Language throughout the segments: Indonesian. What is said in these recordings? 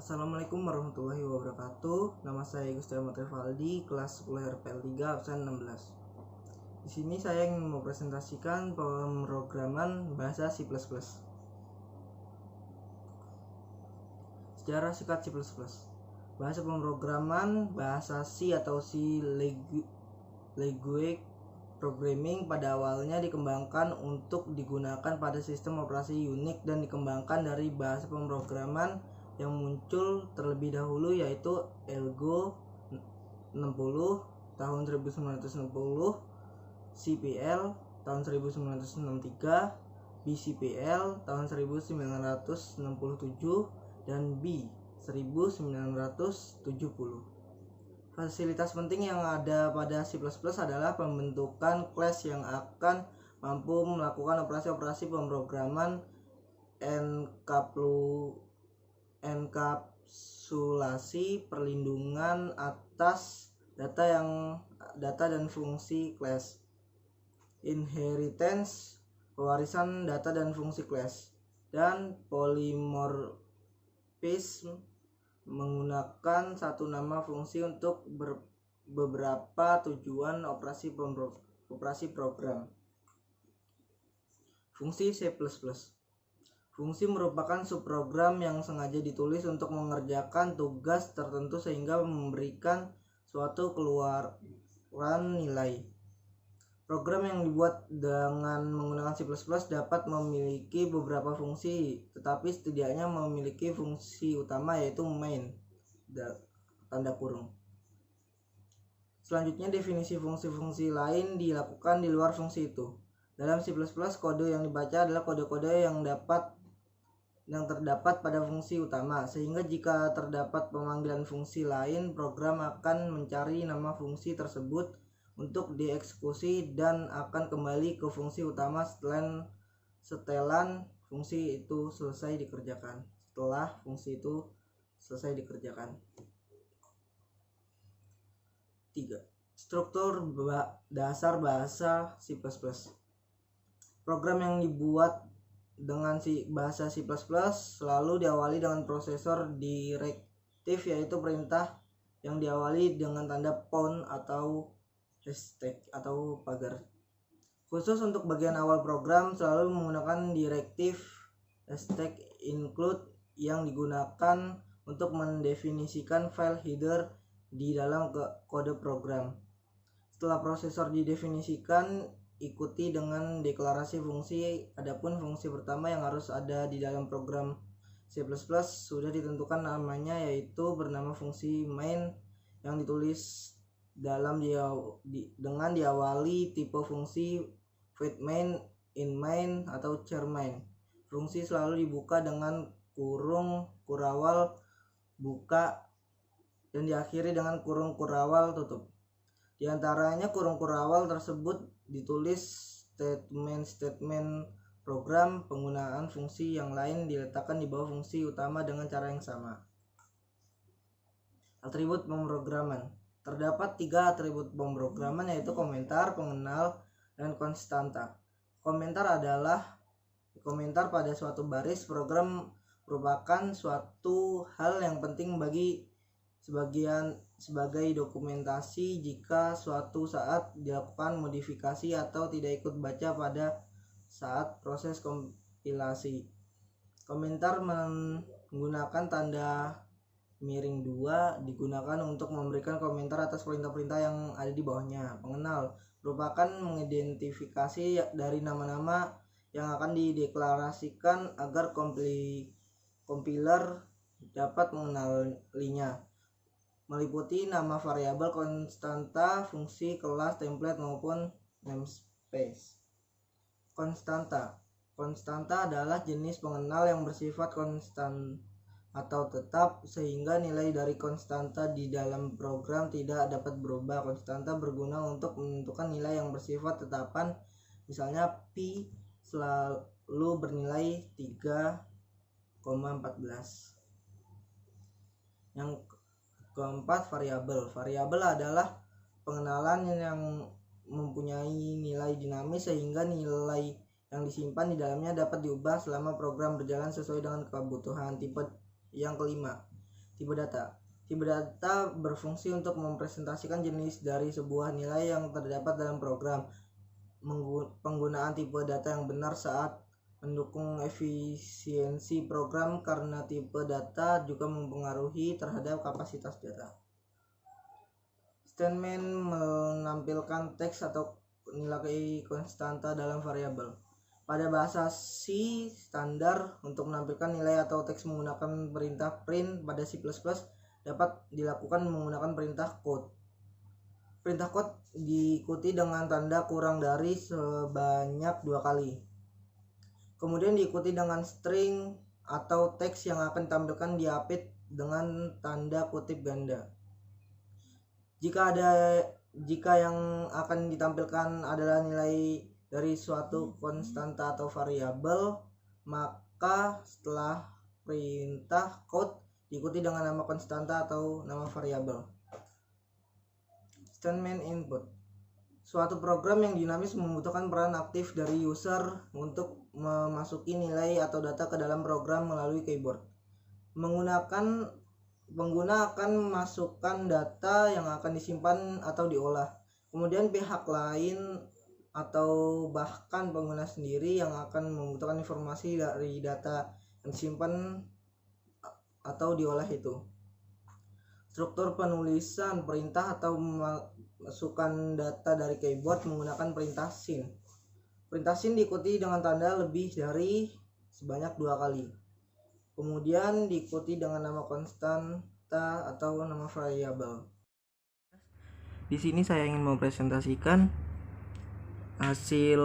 Assalamualaikum warahmatullahi wabarakatuh. Nama saya Gusti Ahmad Rivaldi, kelas 10 RPL 3 absen 16. Di sini saya ingin mempresentasikan pemrograman bahasa C++. Sejarah singkat C++. Bahasa pemrograman bahasa C atau C Language Programming pada awalnya dikembangkan untuk digunakan pada sistem operasi Unix dan dikembangkan dari bahasa pemrograman yang muncul terlebih dahulu, yaitu Elgo 60 tahun 1960, CPL tahun 1963, BCPL tahun 1967, dan B 1970. Fasilitas penting yang ada pada C++ adalah pembentukan kelas yang akan mampu melakukan operasi-operasi pemrograman, enkapsulasi, perlindungan atas data dan fungsi kelas, inheritance, pewarisan data dan fungsi kelas, dan polymorphism, menggunakan satu nama fungsi untuk beberapa tujuan operasi program. Fungsi C++. Fungsi merupakan subprogram yang sengaja ditulis untuk mengerjakan tugas tertentu sehingga memberikan suatu keluaran nilai. Program yang dibuat dengan menggunakan C++ dapat memiliki beberapa fungsi, tetapi setidaknya memiliki fungsi utama, yaitu main, tanda kurung. Selanjutnya, definisi fungsi-fungsi lain dilakukan di luar fungsi itu. Dalam C++, kode yang dibaca adalah kode-kode yang terdapat pada fungsi utama, sehingga jika terdapat pemanggilan fungsi lain, program akan mencari nama fungsi tersebut untuk dieksekusi dan akan kembali ke fungsi utama setelah fungsi itu selesai dikerjakan. 3. Struktur dasar bahasa C++. Program yang dibuat dengan bahasa C++ selalu diawali dengan prosesor direktif, yaitu perintah yang diawali dengan tanda pound atau hashtag atau pagar. Khusus untuk bagian awal program selalu menggunakan direktif hashtag include yang digunakan untuk mendefinisikan file header di dalam kode program. Setelah prosesor didefinisikan, ikuti dengan deklarasi fungsi. Adapun fungsi pertama yang harus ada di dalam program C++ sudah ditentukan namanya, yaitu bernama fungsi main yang ditulis dengan diawali tipe fungsi void main, in main, atau char main. Fungsi selalu dibuka dengan kurung kurawal buka dan diakhiri dengan kurung kurawal tutup. Di antaranya kurung kurawal tersebut ditulis statement program. Penggunaan fungsi yang lain diletakkan di bawah fungsi utama dengan cara yang sama. Atribut pemrograman. Terdapat 3 atribut pemrograman, yaitu komentar, pengenal, dan konstanta. Komentar pada suatu baris program merupakan suatu hal yang penting bagi sebagai dokumentasi jika suatu saat dilakukan modifikasi atau tidak ikut baca pada saat proses kompilasi. Komentar menggunakan tanda miring 2 digunakan untuk memberikan komentar atas perintah-perintah yang ada di bawahnya. Pengenal merupakan mengidentifikasi dari nama-nama yang akan dideklarasikan agar kompiler dapat mengenalinya, meliputi nama variabel, konstanta, fungsi, kelas, template, maupun namespace. Konstanta adalah jenis pengenal yang bersifat konstan atau tetap, sehingga nilai dari konstanta di dalam program tidak dapat berubah. Konstanta berguna untuk menentukan nilai yang bersifat tetapan, misalnya pi selalu bernilai 3,14. Yang keempat, variabel. Variabel adalah pengenalan yang mempunyai nilai dinamis sehingga nilai yang disimpan di dalamnya dapat diubah selama program berjalan sesuai dengan kebutuhan. Tipe yang kelima, Tipe data. Tipe data berfungsi untuk mempresentasikan jenis dari sebuah nilai yang terdapat dalam program. Penggunaan tipe data yang benar saat mendukung efisiensi program karena tipe data juga mempengaruhi terhadap kapasitas data. Statement menampilkan teks atau nilai konstanta dalam variabel. Pada bahasa C standar, untuk menampilkan nilai atau teks menggunakan perintah print pada C++ dapat dilakukan menggunakan perintah quote. Perintah quote diikuti dengan tanda kurang dari sebanyak 2 kali. Kemudian diikuti dengan string atau teks yang akan ditampilkan diapit dengan tanda kutip ganda. Jika yang akan ditampilkan adalah nilai dari suatu konstanta atau variabel, maka setelah perintah quote diikuti dengan nama konstanta atau nama variabel. Statement input. Suatu program yang dinamis membutuhkan peran aktif dari user untuk memasuki nilai atau data ke dalam program melalui keyboard. Pengguna akan memasukkan data yang akan disimpan atau diolah. Kemudian pihak lain atau bahkan pengguna sendiri yang akan membutuhkan informasi dari data yang disimpan atau diolah itu. Struktur penulisan perintah atau memasukkan data dari keyboard menggunakan perintah sin. Perintah sin diikuti dengan tanda lebih dari sebanyak 2 kali. Kemudian diikuti dengan nama konstanta atau nama variabel. Di sini saya ingin mempresentasikan hasil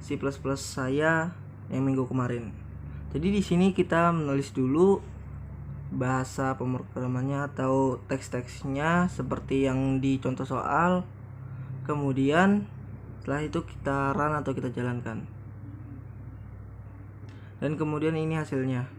C++ saya yang minggu kemarin. Jadi di sini kita menulis dulu bahasa pemrogramannya atau teks-teksnya seperti yang di contoh soal. Kemudian setelah itu kita run atau kita jalankan. Dan kemudian ini hasilnya.